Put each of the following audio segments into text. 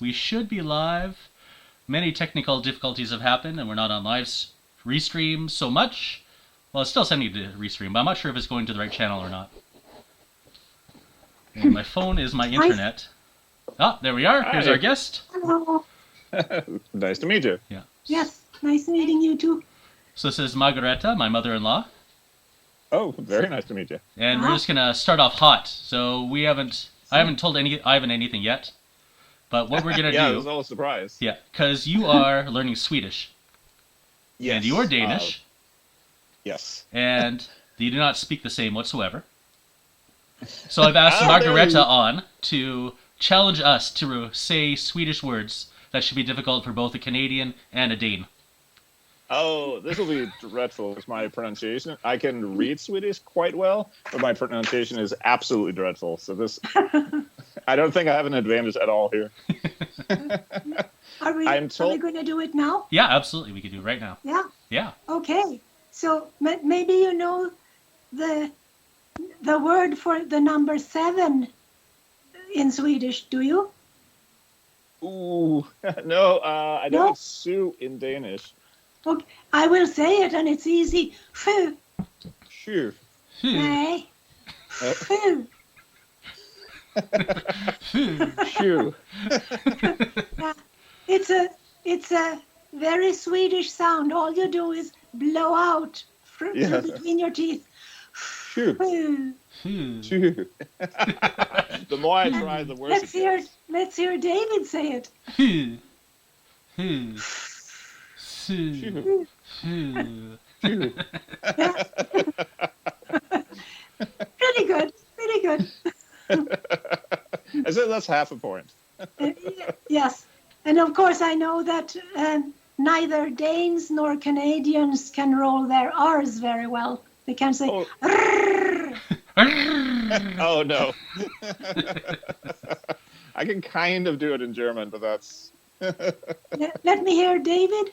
We should be live. Many technical difficulties have happened, and we're not on live restream so much. Well, it's still sending to restream, but I'm not sure if it's going to the right channel or not. And my phone is my internet. Ah, there we are. Hi. Here's our guest. Hello. Nice to meet you. Yeah. Yes, nice meeting you too. So this is Margareta, my mother-in-law. Oh, very nice to meet you. And we're just gonna start off hot. So I haven't told Ivan anything yet. But what we're gonna yeah, do? it was all a surprise. Yeah, because you are learning Swedish. Yes. And you are Danish. Yes. And you do not speak the same whatsoever. So I've asked Margareta on to challenge us to say Swedish words that should be difficult for both a Canadian and a Dane. Oh, this will be dreadful with my pronunciation. I can read Swedish quite well, but my pronunciation is absolutely dreadful. So this, I don't think I have an advantage at all here. Are we going to do it now? Yeah, absolutely. We could do it right now. Yeah? Yeah. Okay. So maybe you know the word for the number 7 in Swedish, do you? Ooh, no, I know it's Sue in Danish. Okay, I will say it, and it's easy. Sju. Sju. Nej. Sju. Sju. Yeah, it's a very Swedish sound. All you do is blow out between your teeth. Sju. Sju. The more I try, the worse. Let's hear David say it. Pretty good. I said that's half a point. Yes. And of course I know that neither Danes nor Canadians can roll their R's very well. They can't say oh no. I can kind of do it in German, but that's Let me hear David.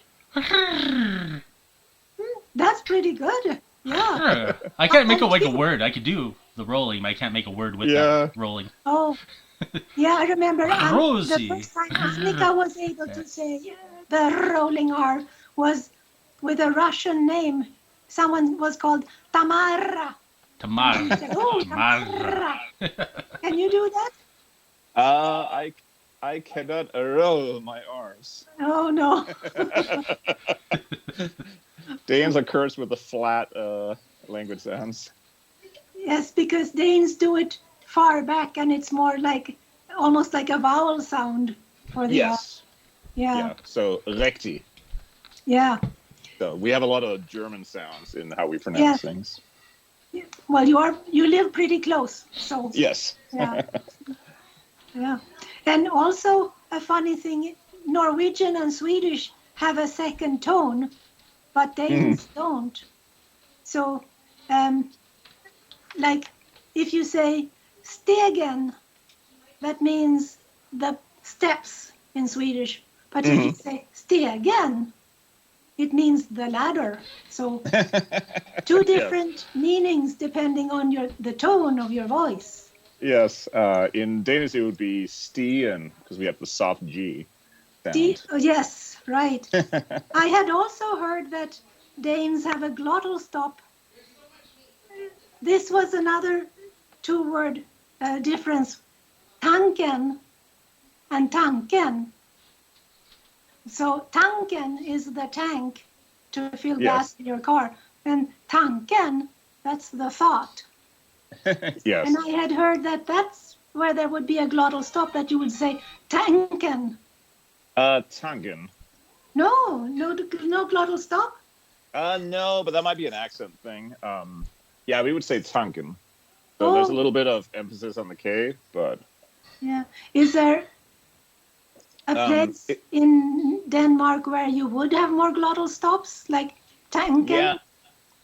That's pretty good. Yeah. I can't make it like a word. I could do the rolling, but I can't make a word with that rolling. Oh, yeah, I remember Rosie. the first time Annika was able to say the rolling R was with a Russian name. Someone was called Tamara. Tamara. Said, Tamara. Can you do that? I cannot roll my R's. Oh, no. Danes are cursed with the flat language sounds. Yes, because Danes do it far back, and it's more like, almost like a vowel sound for the yes. Yeah. So, recti. Yeah. So, we have a lot of German sounds in how we pronounce things. Yeah. Well, you live pretty close, so. Yes. Yeah. Yeah. And also, a funny thing, Norwegian and Swedish have a second tone, but Danes don't. So, like, if you say stegen, that means the steps in Swedish. But if you say stegen, it means the ladder. So, two different meanings depending on the tone of your voice. Yes, in Danish it would be stien, because we have the soft G sound. Yes, right. I had also heard that Danes have a glottal stop. This was another two-word difference. Tanken and tanken. So tanken is the tank to fill gas in your car. And tanken, that's the thought. Yes. And I had heard that that's where there would be a glottal stop, that you would say tanken. Tangen. No glottal stop? No, but that might be an accent thing. Yeah, we would say tanken. So there's a little bit of emphasis on the K, but... Yeah. Is there a place in Denmark where you would have more glottal stops, like tanken?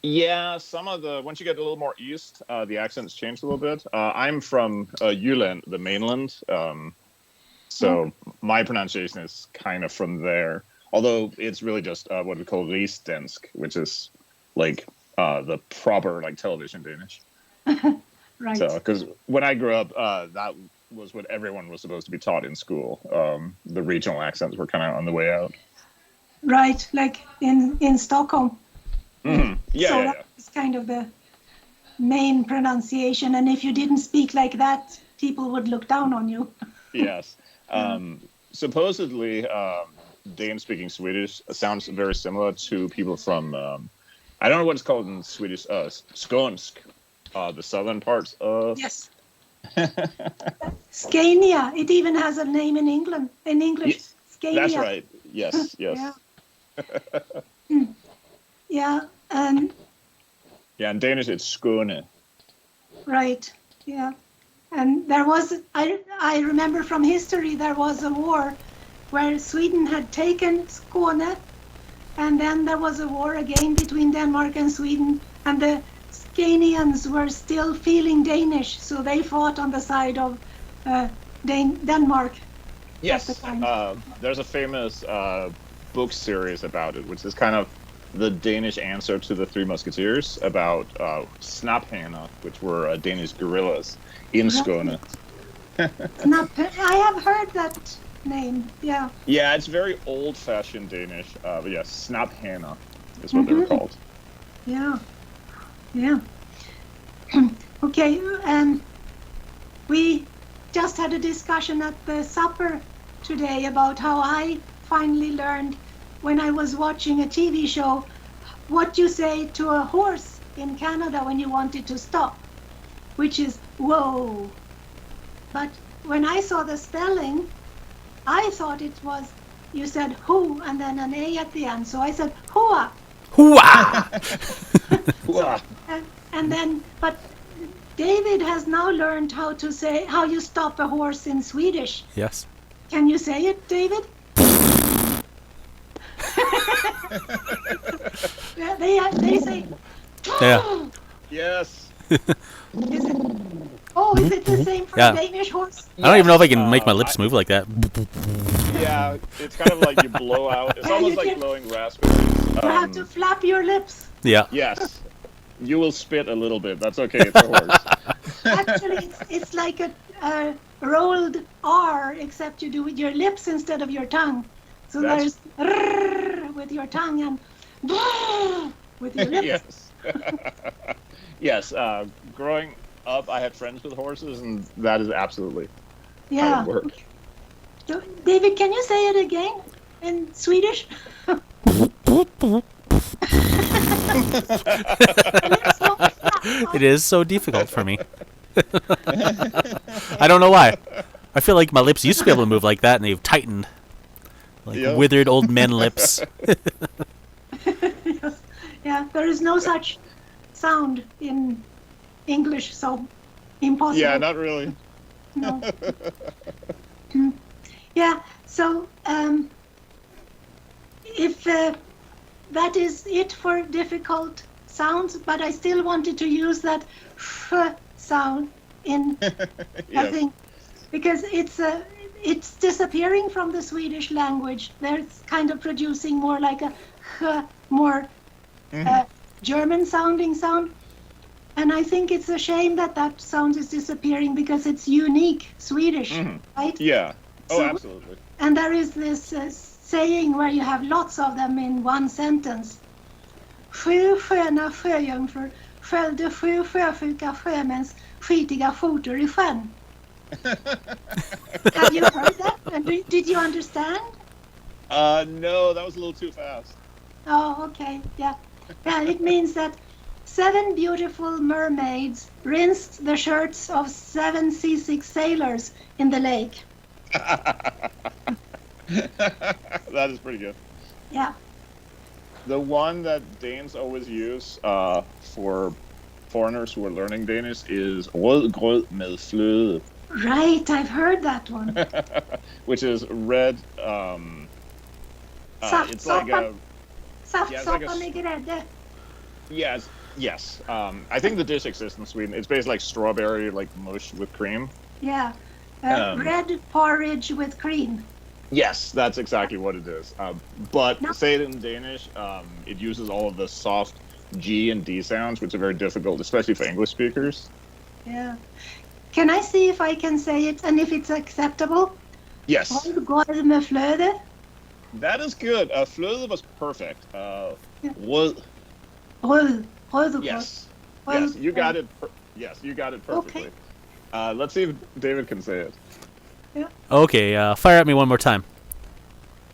Yeah, some of once you get a little more east, the accents change a little bit. I'm from Hewlett, the mainland, so my pronunciation is kind of from there. Although it's really just what we call rigsdansk, which is like the proper like television Danish. Right. So, because when I grew up, that was what everyone was supposed to be taught in school. The regional accents were kind of on the way out. Right, like in Stockholm. Mm-hmm. Yeah. It's kind of the main pronunciation, and if you didn't speak like that, people would look down on you. Yes. Supposedly, Dane-speaking Swedish sounds very similar to people from, I don't know what it's called in Swedish, Skånsk, the southern parts of... Yes. Scania. It even has a name in England, in English. Scania. That's right. Yes. Yeah. Yeah. Yeah, in Danish it's Skåne. Right. Yeah. And there was, I remember from history, there was a war where Sweden had taken Skåne, and then there was a war again between Denmark and Sweden, and the Scanians were still feeling Danish, so they fought on the side of Denmark. Yes. There's a famous book series about it, which is kind of the Danish answer to the Three Musketeers, about Snaphaner, which were Danish guerrillas in Skåne. I have heard that name, yeah. Yeah, it's very old-fashioned Danish, but yes, Snaphaner is what they were called. Yeah. Okay, we just had a discussion at the supper today about how I finally learned, when I was watching a TV show, what you say to a horse in Canada when you want it to stop, which is whoa. But when I saw the spelling, I thought it was, you said who and then an A at the end, so I said hoa. Hooah! And then, but David has now learned how to say, how you stop a horse in Swedish. Yes. Can you say it, David? They say, Yeah. Yes. Is it the same for a Danish horse? I don't even know if I can make my lips move like that. Yeah, it's kind of like you blow out. It's almost like blowing raspberries. You have to flap your lips. Yeah. Yes. You will spit a little bit. That's okay. It's a horse. Actually, it's like a rolled R, except you do with your lips instead of your tongue. So there's rrr with your tongue and brrr with your lips. Yes. Yes. Growing up, I had friends with horses, and that is absolutely how it worked. So, David, can you say it again in Swedish? It is so difficult for me. I don't know why. I feel like my lips used to be able to move like that, and they've tightened. Like withered old men lips. Yeah, there is no such sound in English, so impossible. Yeah, not really. No. Yeah, so if that is it for difficult sounds, but I still wanted to use that f sound in Yes. I think, because it's disappearing from the Swedish language. They're kind of producing more like a h, more German sounding sound. And I think it's a shame that that sound is disappearing because it's unique Swedish, right? Yeah. Oh, So- absolutely. And there is this saying where you have lots of them in one sentence. 7 sköna sjöjungfrur sköljde 7 sjösjuka sjömäns skitiga skjortor i sjön. Have you heard that? And did you understand? No, that was a little too fast. Oh, okay, yeah. Yeah, it means that 7 beautiful mermaids rinsed the shirts of 7 seasick sailors in the lake. That is pretty good. Yeah. The one that Danes always use for foreigners who are learning Danish is rød grød med fløde. Right, I've heard that one. Which is red. It's like a Saftsoppa med grädde. yes. I think the dish exists in Sweden. It's basically like strawberry, like mush with cream. Yeah. Red porridge with cream. Yes, that's exactly what it is. But No. say it in Danish, it uses all of the soft G and D sounds, which are very difficult, especially for English speakers. Yeah. Can I see if I can say it and if it's acceptable? Yes, Hold med flöde. that is good. Flöde was perfect. Hold. Yes, yes, you got it. Yes, you got it perfectly. Okay. Let's see if David can say it. Okay, fire at me one more time.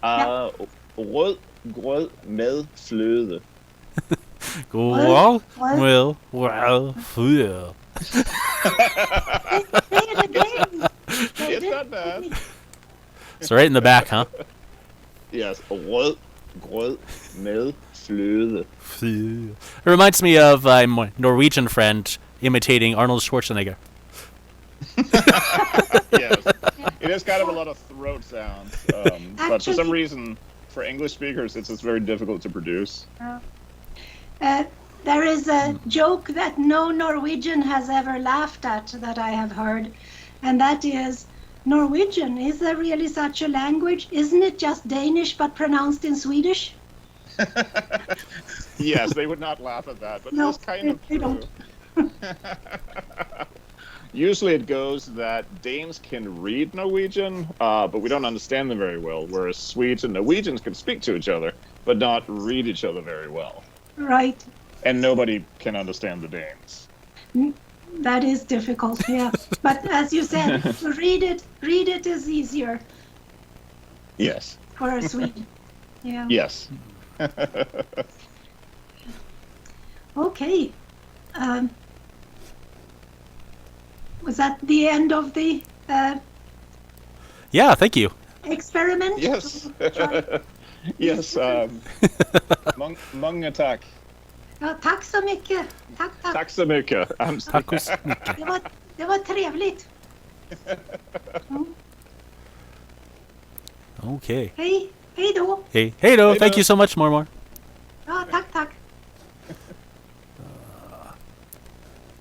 Rød grød med fløde. Well, yeah. Say it again. It's not bad. So right in the back, huh? Yes, rød grød med fløde. It reminds me of my Norwegian friend imitating Arnold Schwarzenegger. Yes, it is kind of a lot of throat sounds, but for some reason, for English speakers, it's just very difficult to produce. There is a joke that no Norwegian has ever laughed at that I have heard, and that is, Norwegian, is there really such a language? Isn't it just Danish but pronounced in Swedish? Yes, they would not laugh at that, but No, it's kind of they true. don't. Usually it goes that Danes can read Norwegian, but we don't understand them very well, whereas Swedes and Norwegians can speak to each other, but not read each other very well. Right. And nobody can understand the Danes. That is difficult, yeah. But as you said, read it is easier Yes. for a Swede. Yeah. Yes. Okay. Was that the end of the Yeah, thank you. experiment? Yes. Yes. Många tack. Ja, tack så mycket. Tack. Tack så mycket. Tacos. Det var trevligt. Okay. Hej då. Hey, Hey thank då. you so much, Mormor. Ja, tack.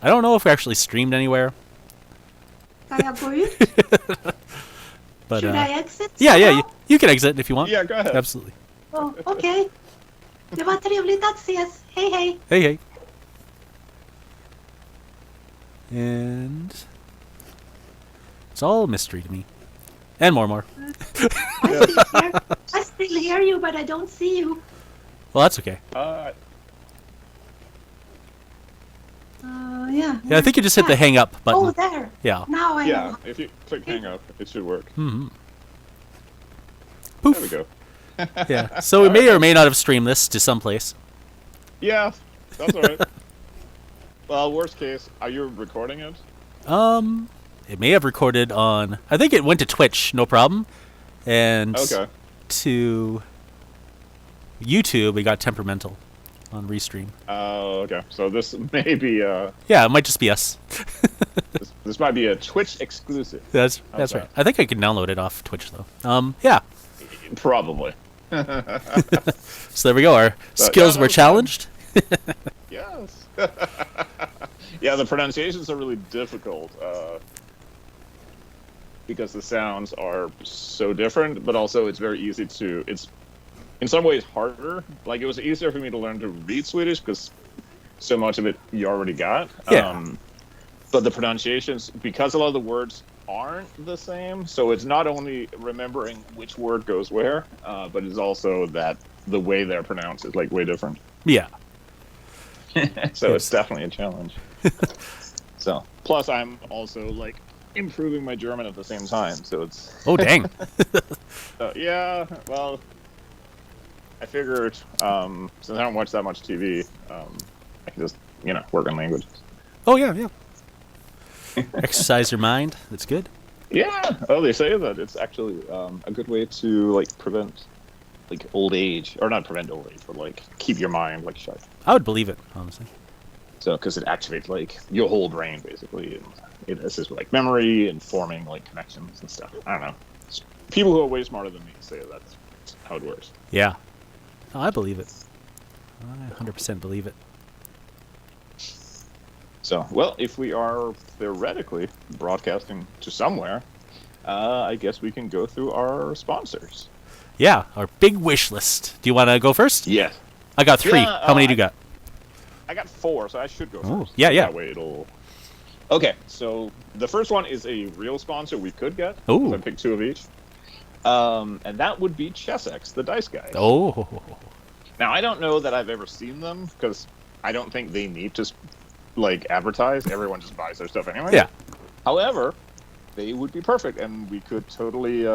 I don't know if we actually streamed anywhere, Ska jag gå ut? but Should I exit? yeah, you can exit if you want. Yeah, go ahead. Absolutely. Oh, okej. Det var trevligt att ses. Hej. Hey. And it's all mystery to me. And more. I still hear you, but I don't see you. Well, that's okay. Yeah. Yeah, I think you just hit the hang up button. Oh, there. Yeah. Now I Yeah, know. if you click hang up, it should work. Mm-hmm. There we Poof. go. Yeah. So we may or may not have streamed this to someplace. Yeah, that's all right. Well, worst case, are you recording it? It may have recorded on. I think it went to Twitch, no problem, and Okay. to YouTube, it got temperamental on Restream. Oh, okay. So this may be Yeah, it might just be us. this might be a Twitch exclusive. That's Okay. right. I think I can download it off Twitch though. Yeah. Probably. So there we go. Our skills yeah, were no, challenged. Yes. Yeah, the pronunciations are really difficult because the sounds are so different, but also it's very easy to. It's in some ways harder. Like it was easier for me to learn to read Swedish because so much of it you already got. Yeah. But the pronunciations, because a lot of the words aren't the same, so it's not only remembering which word goes where, but it's also that the way they're pronounced is like way different. Yeah. So it's definitely a challenge. So plus I'm also like improving my German at the same time, so it's Oh dang. yeah. Well, I figured since I don't watch that much TV, I can just work on languages. Oh yeah. Exercise your mind. That's good. Yeah. Oh, they say that it's actually a good way to like prevent like old age, or not prevent old age, but like keep your mind like sharp. I would believe it, honestly. So because it activates like your whole brain basically, and it assists with like memory and forming like connections and stuff. I don't know. People who are way smarter than me say that's how it works. Yeah. Oh, I believe it. I 100% believe it. So, well, if we are theoretically broadcasting to somewhere, I guess we can go through our sponsors. Yeah, our big wish list. Do you want to go first? Yes. I got 3. Yeah, How many do you got? I got 4, so I should go Oh, first. yeah. That way it'll Okay, so the first one is a real sponsor we could get. Ooh. I picked 2 of each. And that would be Chessex, the dice guy. Oh. Now, I don't know that I've ever seen them, because I don't think they need to, like, advertise. Everyone just buys their stuff anyway. Yeah. However, they would be perfect, and we could totally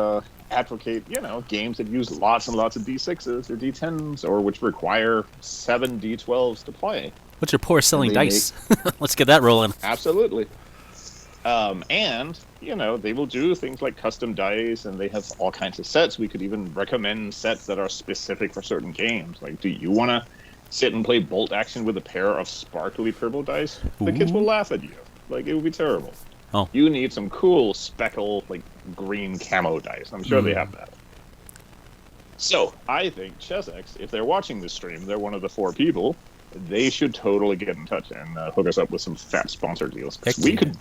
advocate, games that use lots and lots of D6s or D10s, or which require 7 D12s to play. What's your poor selling dice? Let's get that rolling. Absolutely. And, they will do things like custom dice, and they have all kinds of sets. We could even recommend sets that are specific for certain games. Like, do you want to sit and play bolt action with a pair of sparkly purple dice? The kids will laugh at you. Like, it would be terrible. Oh. You need some cool speckle, like, green camo dice. I'm sure they have that. So, I think Chessex, if they're watching this stream, they're one of the 4 people, they should totally get in touch and hook us up with some fat sponsor deals. We could...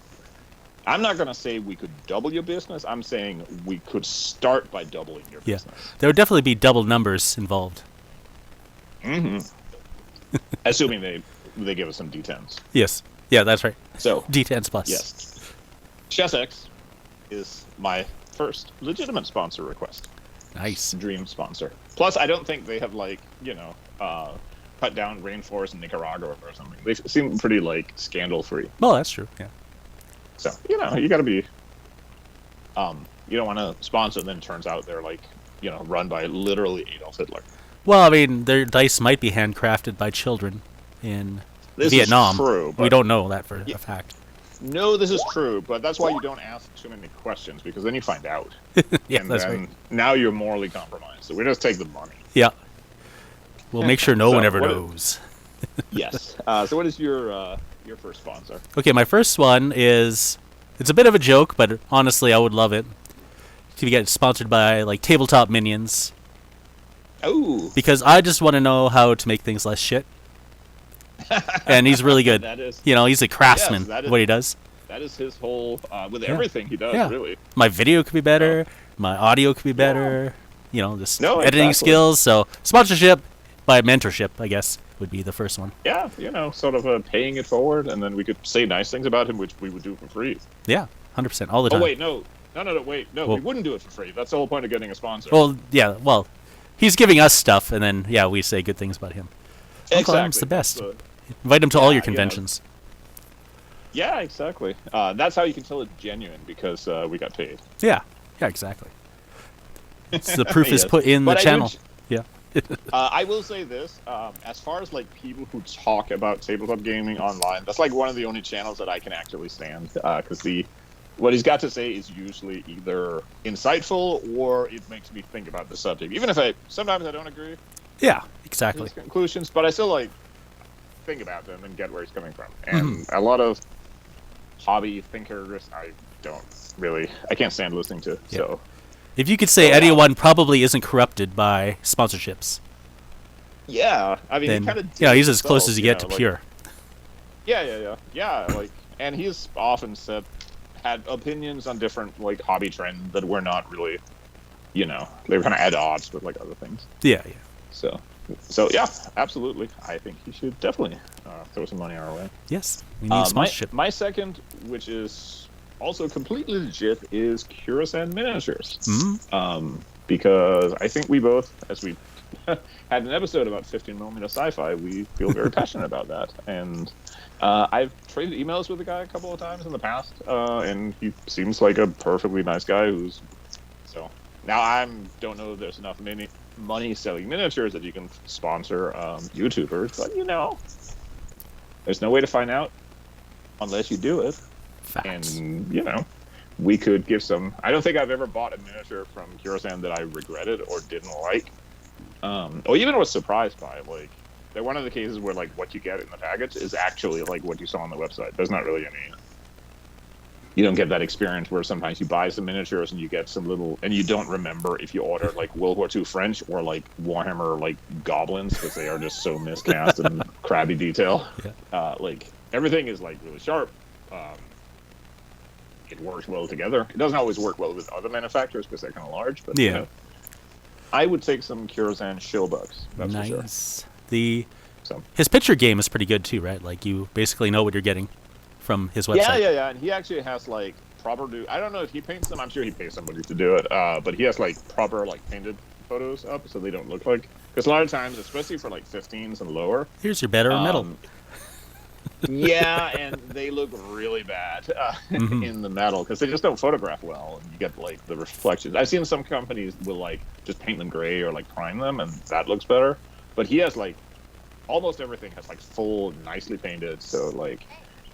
I'm not going to say we could double your business. I'm saying we could start by doubling your business. There would definitely be double numbers involved. Assuming they give us some D10s. Yes. Yeah, that's right. So D10s plus. Yes. Chessex is my first legitimate sponsor request. Nice. Dream sponsor. Plus, I don't think they have, like, cut down rainforest in Nicaragua or something. They seem pretty, like, scandal-free. Well, that's true, yeah. So, you got to be... you don't want to sponsor, and then it turns out they're, like, run by literally Adolf Hitler. Well, I mean, their dice might be handcrafted by children in Vietnam. Is true, we don't know that for a fact. No, this is true, but that's why you don't ask too many questions, because then you find out. Yeah, and that's then right. Now you're morally compromised, so we just take the money. Yeah. We'll make sure no one ever knows. Yes. So what is your first sponsor? Okay, my first one is... It's a bit of a joke, but honestly, I would love it to get sponsored by, like, Tabletop Minions. Oh. Because I just want to know how to make things less shit. And he's really good. That is, he's a craftsman, what he does. That is his whole, with everything he does, really. My video could be better. My audio could be better. Just editing skills. So, sponsorship by mentorship, I guess, would be the first one. Yeah, sort of paying it forward, and then we could say nice things about him, which we would do for free. Yeah, 100%, all the time. Oh, wait, no, we wouldn't do it for free. That's the whole point of getting a sponsor. Well, yeah, he's giving us stuff, and then, we say good things about him. Exactly. It's the best. Invite him to all your conventions. Yeah, exactly. That's how you can tell it's genuine, because we got paid. Yeah, exactly. It's the proof is put in the channel. Yeah. I will say this, as far as, like, people who talk about tabletop gaming online, that's, like, one of the only channels that I can actually stand, because what he's got to say is usually either insightful or it makes me think about the subject. Even if sometimes I don't agree. Yeah, exactly. With his conclusions, but I still, like, think about them and get where he's coming from. And a lot of hobby thinkers, I can't stand listening to, so... If you could say anyone probably isn't corrupted by sponsorships. Yeah, I mean, then, he kind of... he's as close as you get to pure. Yeah, like, and he's often had opinions on different, like, hobby trends that were not really, they were kind of at odds with, like, other things. Yeah. So yeah, absolutely. I think he should definitely throw some money our way. Yes, we need sponsorship. My second, which is also completely legit, is Khurasan Miniatures. Because I think we both, as we had an episode about 15mm sci-fi, we feel very passionate about that. And I've traded emails with the guy a couple of times in the past, and he seems like a perfectly nice guy so now I don't know if there's enough money selling miniatures that you can sponsor YouTubers, but there's no way to find out unless you do it. Facts. And we could give some... I don't think I've ever bought a miniature from Khurasan that I regretted or didn't like, or even was surprised by. Like, they're one of the cases where, like, what you get in the package is actually like what you saw on the website. There's not really any... You don't get that experience where sometimes you buy some miniatures and you get some little... And you don't remember if you ordered, like, World War II French or, like, Warhammer, like, goblins, because they are just so miscast and crabby detail. Yeah. Like, everything is, like, really sharp. It works well together. It doesn't always work well with other manufacturers because they're kind of large, but I would take some Khurasan showbucks. That's for sure. His picture game is pretty good too, right? Like, you basically know what you're getting from his website. Yeah. And he actually has like proper I don't know if he paints them. I'm sure he pays somebody to do it. But he has like proper like painted photos up so they don't look like, because a lot of times, especially for like 15s and lower, Here's your better metal. Yeah, and they look really bad in the metal because they just don't photograph well, and you get like the reflections. I've seen some companies will like just paint them gray or like prime them, and that looks better. But he has like almost everything has like full, nicely painted, so like,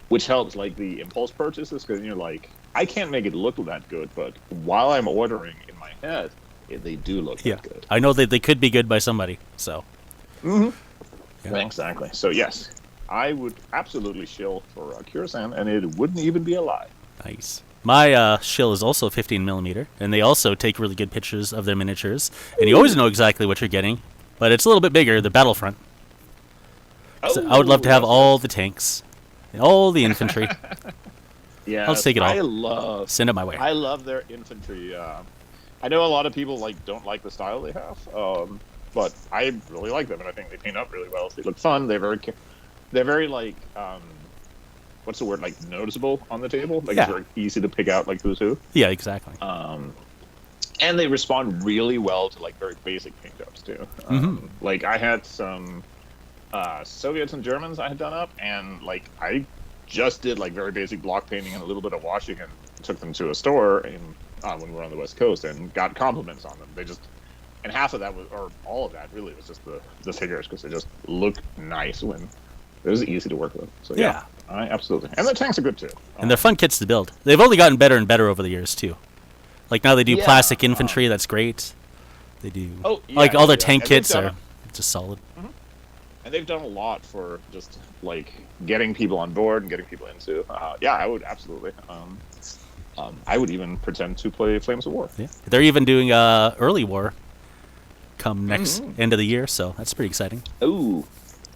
which helps like the impulse purchases, because you're like, I can't make it look that good, but while I'm ordering in my head, they do look that good. I know that they could be good by somebody, so. Yeah. Exactly. So yes, I would absolutely shill for Khurasan, and it wouldn't even be a lie. Nice. My shill is also 15mm, and they also take really good pictures of their miniatures, and you always know exactly what you're getting, but it's a little bit bigger, the Battlefront. So I would love to have all the tanks, and all the infantry. Yeah, I'll just take it all. Send it my way. I love their infantry. I know a lot of people like don't like the style they have, but I really like them, and I think they paint up really well. They look fun. They're very like what's the word, like noticeable on the table. Like it's very easy to pick out like who's who. Yeah, exactly. And they respond really well to like very basic paint jobs too. Like I had some Soviets and Germans I had done up, and like I just did like very basic block painting and a little bit of washing, and took them to a store when we were on the West Coast, and got compliments on them. They just, and half of that was, or all of that really was just the figures, because they just look nice when it was easy to work with. So yeah, I absolutely. And the tanks are good too. And they're fun kits to build. They've only gotten better and better over the years too. Like now they do plastic infantry. That's great. They do like all their tank kits are just solid. And they've done a lot for just like getting people on board and getting people into. I would absolutely. I would even pretend to play Flames of War. Yeah, they're even doing early war come next end of the year, so that's pretty exciting. Ooh,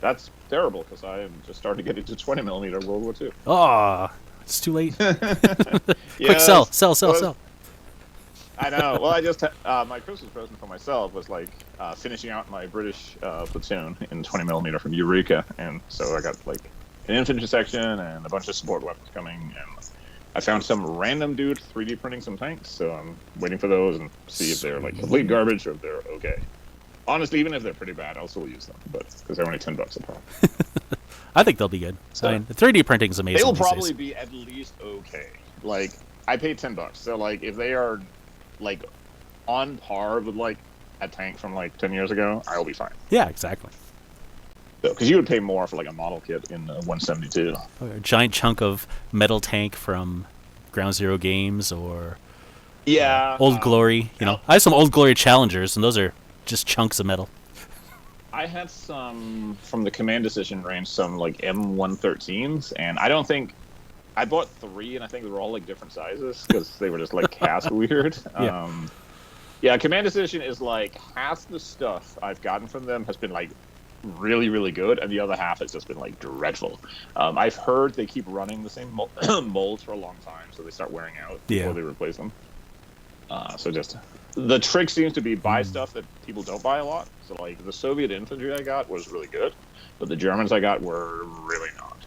that's terrible, because I am just starting to get into 20mm World War II. Oh, it's too late. Quick, sell. I know. Well, I just my Christmas present for myself was like finishing out my British platoon in 20mm from Eureka, and so I got like an infantry section and a bunch of support weapons coming, and I found some random dude 3D printing some tanks, so I'm waiting for those and see if they're like complete garbage or if they're okay. Honestly, even if they're pretty bad, I'll still use them, but because they're only $10 a pop. I think they'll be good. So, I mean, the 3D printing is amazing. They'll probably be at least okay. Like I paid $10, so like if they are like on par with like a tank from like 10 years ago, I'll be fine. Yeah, exactly. Because you would pay more for like a model kit in 172. Or a giant chunk of metal tank from Ground Zero Games, or Old Glory. You know, I have some Old Glory Challengers, and those are just chunks of metal. I had some from the Command Decision range, some like M113s, and I don't think I bought 3, and I think they were all like different sizes because they were just like cast weird. Command Decision is like half the stuff I've gotten from them has been like really, really good, and the other half has just been like dreadful. I've heard they keep running the same molds for a long time, so they start wearing out before they replace them. So just the trick seems to be buy stuff that people don't buy a lot. So like the Soviet infantry I got was really good, but the Germans I got were really not.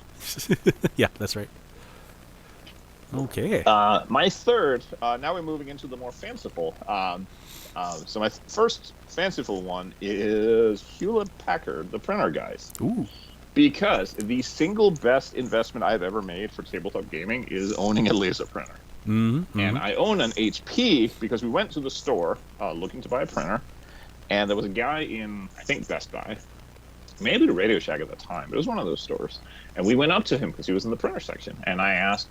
Yeah, that's right. Okay. My third. Now we're moving into the more fanciful. So my first fanciful one is Hewlett Packard, the printer guys. Ooh. Because the single best investment I've ever made for tabletop gaming is owning a laser printer. And I own an HP because we went to the store looking to buy a printer, and there was a guy in, I think, Best Buy, maybe the Radio Shack at the time, but it was one of those stores. And we went up to him because he was in the printer section, and I asked,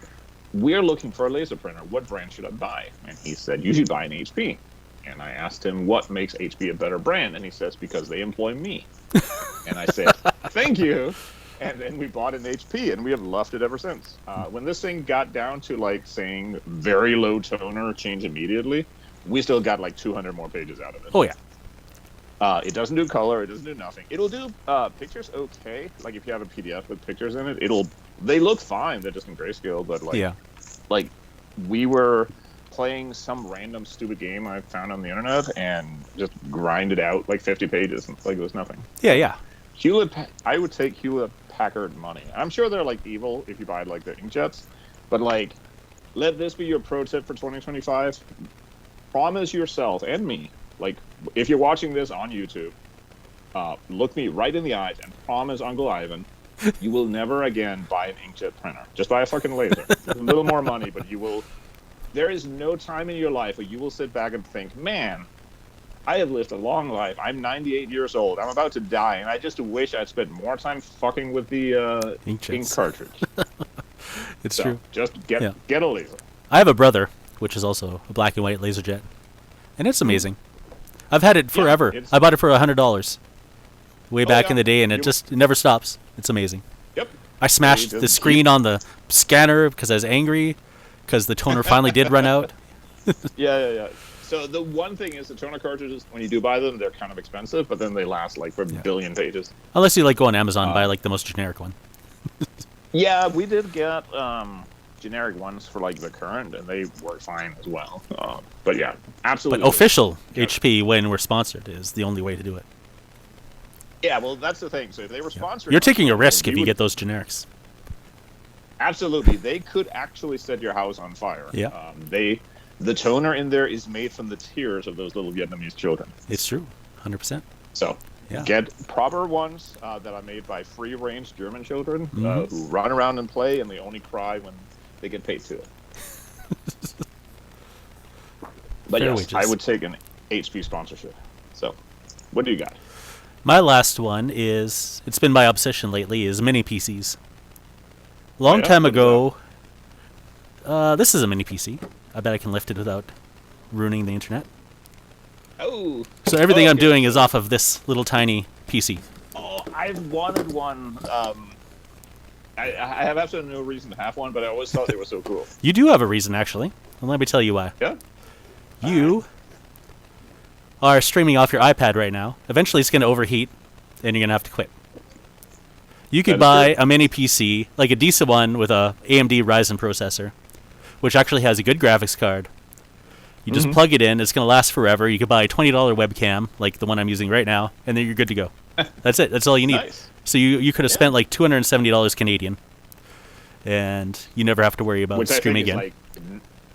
"We're looking for a laser printer. What brand should I buy?" And he said, "You should buy an HP." And I asked him, what makes HP a better brand? And he says, because they employ me. And I said, thank you. And then we bought an HP, and we have loved it ever since. When this thing got down to like saying very low toner, change immediately, we still got like 200 more pages out of it. Oh, yeah. It doesn't do color. It doesn't do nothing. It'll do pictures okay. Like if you have a PDF with pictures in it, they look fine. They're just in grayscale. But like we were playing some random stupid game I found on the internet and just grinded out like 50 pages like it was nothing. Yeah. I would take Hewlett Packard money. I'm sure they're like evil if you buy like the inkjets, but like, let this be your pro tip for 2025. Promise yourself and me, like, if you're watching this on YouTube, look me right in the eyes and promise Uncle Ivan, you will never again buy an inkjet printer. Just buy a fucking laser. It's a little more money, but you will. There is no time in your life where you will sit back and think, man, I have lived a long life. I'm 98 years old. I'm about to die, and I just wish I'd spent more time fucking with the ink cartridge. It's true. Just get a laser. I have a brother, which is also a black and white laser jet, and it's amazing. I've had it forever. I bought it for $100 way back in the day, and it never stops. It's amazing. Yep. I smashed the screen on the scanner because I was angry because the toner finally did run out. Yeah. So the one thing is the toner cartridges, when you do buy them, they're kind of expensive, but then they last like for a billion pages. Unless you like go on Amazon and buy like the most generic one. Yeah, we did get generic ones for like the current, and they work fine as well. But yeah, absolutely. But official HP, when we're sponsored, is the only way to do it. Yeah, well, that's the thing. So if they were sponsored, you're taking a risk if you get those generics. Absolutely, they could actually set your house on fire. Yeah. The toner in there is made from the tears of those little Vietnamese children. It's true, 100%. So get proper ones that are made by free-range German children who run around and play, and they only cry when they get paid to it. But Fair yes, wages. I would take an HP sponsorship. So, what do you got? My last one is, it's been my obsession lately, is mini PCs. Long time ago, this is a mini PC. I bet I can lift it without ruining the internet. Oh. So everything I'm doing is off of this little tiny PC. Oh, I've wanted one. I have absolutely no reason to have one, but I always thought they were so cool. You do have a reason, actually. And let me tell you why. Yeah? You are streaming off your iPad right now. Eventually it's going to overheat, and you're going to have to quit. You could buy a mini PC, like a decent one with a AMD Ryzen processor, which actually has a good graphics card. You just plug it in. It's going to last forever. You could buy a $20 webcam, like the one I'm using right now, and then you're good to go. That's it. That's all you need. Nice. So you could have spent like $270 Canadian, and you never have to worry about streaming again.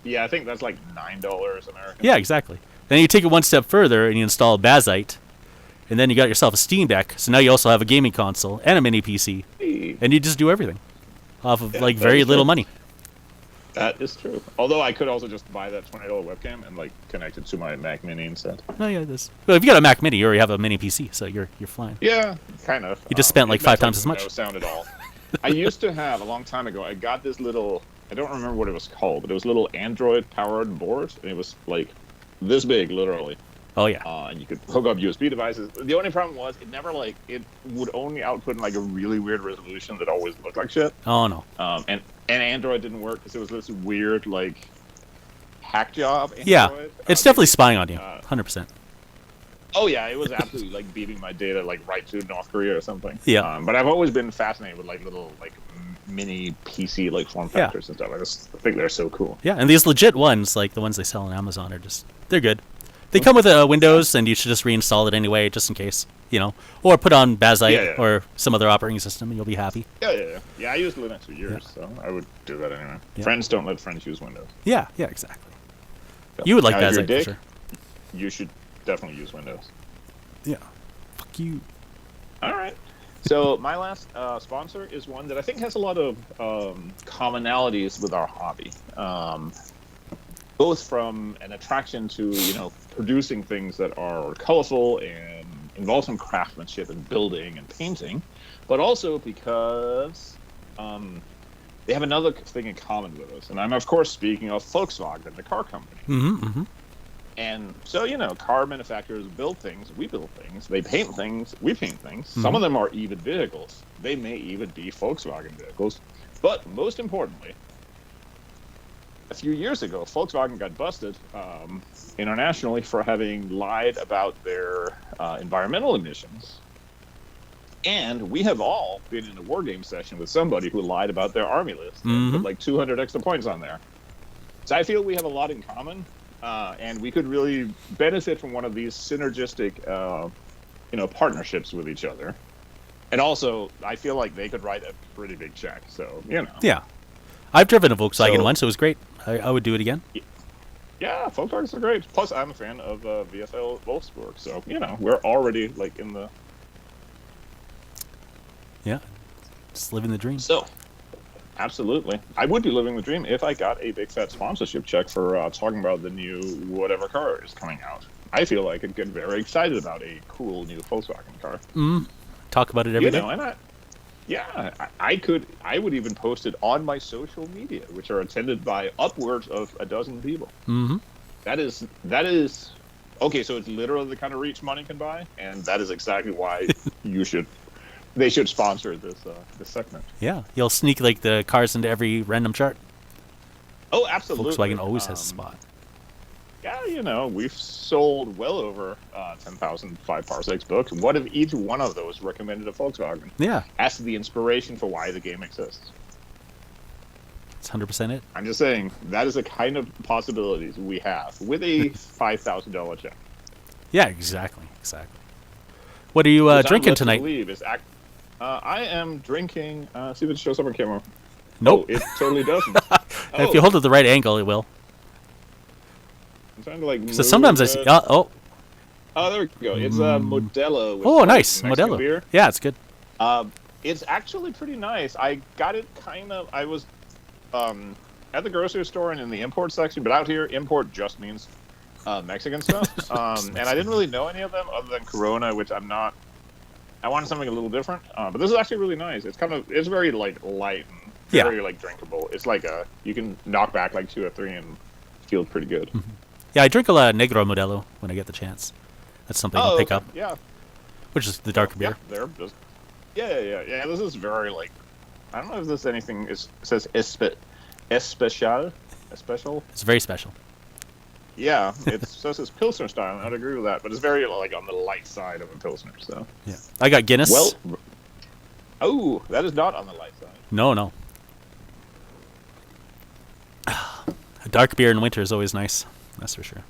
I think that's like $9 American. Yeah, exactly. Then you take it one step further, and you install Bazite, and then you got yourself a Steam Deck. So now you also have a gaming console and a mini PC, and you just do everything off of like very little money. That is true. Although I could also just buy that $20 webcam and like connect it to my Mac Mini instead. Oh yeah, this. Well, if you got a Mac Mini, you already have a mini PC, so you're fine. Yeah, kind of. You just spent like 5 times as much. No sound at all. I used to have a long time ago. I got this little. I don't remember what it was called, but it was a little Android-powered board, and it was like this big, literally. Oh yeah. And you could hook up USB devices. The only problem was it would only output in like a really weird resolution that always looked like shit. Oh no. And Android didn't work because it was this weird like hack job. Android. Yeah, it's definitely spying on you, 100%. Oh yeah, it was absolutely like beating my data like right to North Korea or something. Yeah. But I've always been fascinated with like little like mini PC like form factors and stuff. I just think they're so cool. Yeah, and these legit ones, like the ones they sell on Amazon, they're good. They come with a Windows, and you should just reinstall it anyway, just in case, or put on Bazite or some other operating system, and you'll be happy. Yeah, I used Linux for years, so I would do that anyway. Yeah. Friends don't let friends use Windows. Yeah, exactly. So, you would like Bazite, for sure. You should definitely use Windows. Yeah. Fuck you. All right. So my last sponsor is one that I think has a lot of commonalities with our hobby. Both from an attraction to, producing things that are colorful and involve some craftsmanship and building and painting, but also because they have another thing in common with us. And I'm, of course, speaking of Volkswagen, the car company. Mm-hmm. And so, car manufacturers build things, we build things, they paint things, we paint things. Some of them are even vehicles. They may even be Volkswagen vehicles. But most importantly, a few years ago, Volkswagen got busted internationally for having lied about their environmental emissions. And we have all been in a war game session with somebody who lied about their army list and put like 200 extra points on there. So I feel we have a lot in common, and we could really benefit from one of these synergistic, partnerships with each other. And also, I feel like they could write a pretty big check. So, you know. Yeah. I've driven a Volkswagen So- once. It was great. I would do it again. Yeah, Volkswagens are great. Plus, I'm a fan of VFL Wolfsburg. So, you know, we're already, like, in the... Yeah. Just living the dream. So, absolutely. I would be living the dream if I got a big fat sponsorship check for talking about the new whatever car is coming out. I feel like I'd get very excited about a cool new Volkswagen car. Talk about it every day. And I would even post it on my social media, which are attended by upwards of a dozen people. Mm-hmm. That is okay. So it's literally the kind of reach money can buy, and that is exactly why they should sponsor this segment. Yeah. You'll sneak like the cars into every random chart. Oh, absolutely. Volkswagen always has a spot. Yeah, you know, we've sold well over 10,000 5-Parsecs books. What if each one of those recommended a Volkswagen? Yeah. As the inspiration for why the game exists. It's 100% it. I'm just saying, that is the kind of possibilities we have with a $5,000 check. Yeah, exactly. What are you drinking tonight? I am drinking... see if it shows up on camera. Nope. Oh, it totally doesn't. If you hold it the right angle, it will. I'm trying to, like, So sometimes I see... Oh, there we go. It's a Modelo. oh, nice. Mexican Modelo. beer. Yeah, it's good. It's actually pretty nice. I got it kind of... I was at the grocery store and in the import section, but out here, import just means Mexican stuff. And I didn't really know any of them other than Corona, which I'm not... I wanted something a little different. But this is actually really nice. It's it's very, like, light and very, like, drinkable. It's like you can knock back, like, 2 or 3 and feel pretty good. Mm-hmm. Yeah, I drink a lot of Negro Modelo when I get the chance. That's something I'll pick up. Yeah. Which is the darker beer. Yeah, yeah. This is very, like... I don't know if this anything is... It says especial. It's very special. Yeah, it says it's Pilsner style, and I'd agree with that, but it's very, like, on the light side of a Pilsner, so... Yeah. I got Guinness. Well... Oh, that is not on the light side. No. A dark beer in winter is always nice. That's for sure.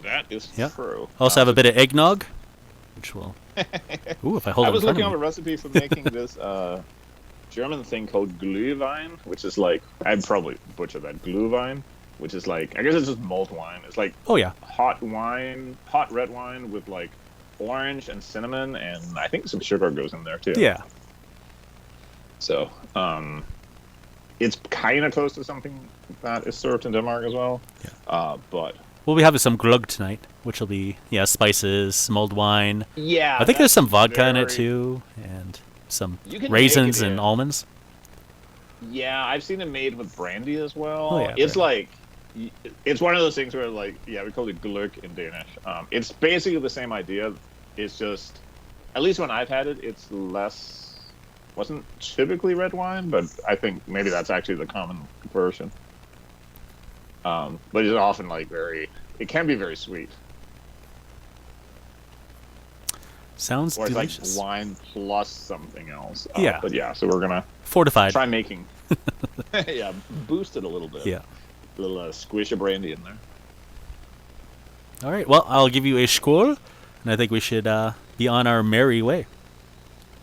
That is true. Also have a bit of eggnog, which will... Ooh, if I hold it in front of me. I was looking on a recipe for making this German thing called Glühwein, which is like... I'd probably butcher that. Glühwein, which is like... I guess it's just malt wine. It's like... Oh, yeah. Hot red wine with like orange and cinnamon, and I think some sugar goes in there too. Yeah. So, it's kind of close to something that is served in Denmark as well. Yeah. But... We'll be having some glug tonight, which will be, spices, mulled wine. Yeah. I think there's some vodka in it too, and some raisins and almonds. Yeah, I've seen it made with brandy as well. Oh, yeah, it's like... It's one of those things where, like, we call it gløgg in Danish. It's basically the same idea. It's just... At least when I've had it, it's less... Wasn't typically red wine, but I think maybe that's actually the common version. But it's often like it can be very sweet. Sounds or it's delicious. Like wine plus something else. Yeah. But yeah, so we're gonna fortified. Try making. Yeah, boost it a little bit. Yeah. A little squish of brandy in there. All right. Well, I'll give you a skål, and I think we should be on our merry way.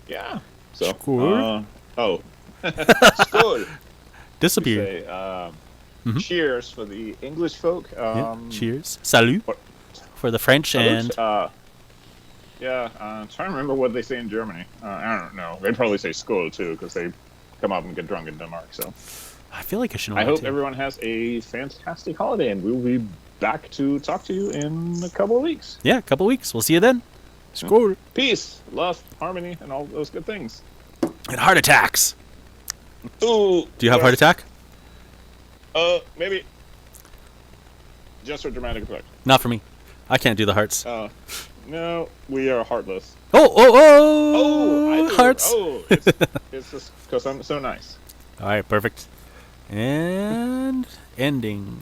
Yeah. So. Skål. Skål. Disappear. Say, cheers for the English folk. Cheers. Salut. For the French salute, and... I'm trying to remember what they say in Germany. I don't know. They probably say skål too, because they come up and get drunk in Denmark. So I feel like I should know. I hope everyone has a fantastic holiday, and we will be back to talk to you in a couple of weeks. Yeah, a couple of weeks. We'll see you then. Skål. Peace, love, harmony, and all those good things. And heart attacks. Ooh. Do you have heart attack? Maybe. Just for dramatic effect. Not for me. I can't do the hearts. No, we are heartless. Oh, hearts. It's just because I'm so nice. All right, perfect. And ending.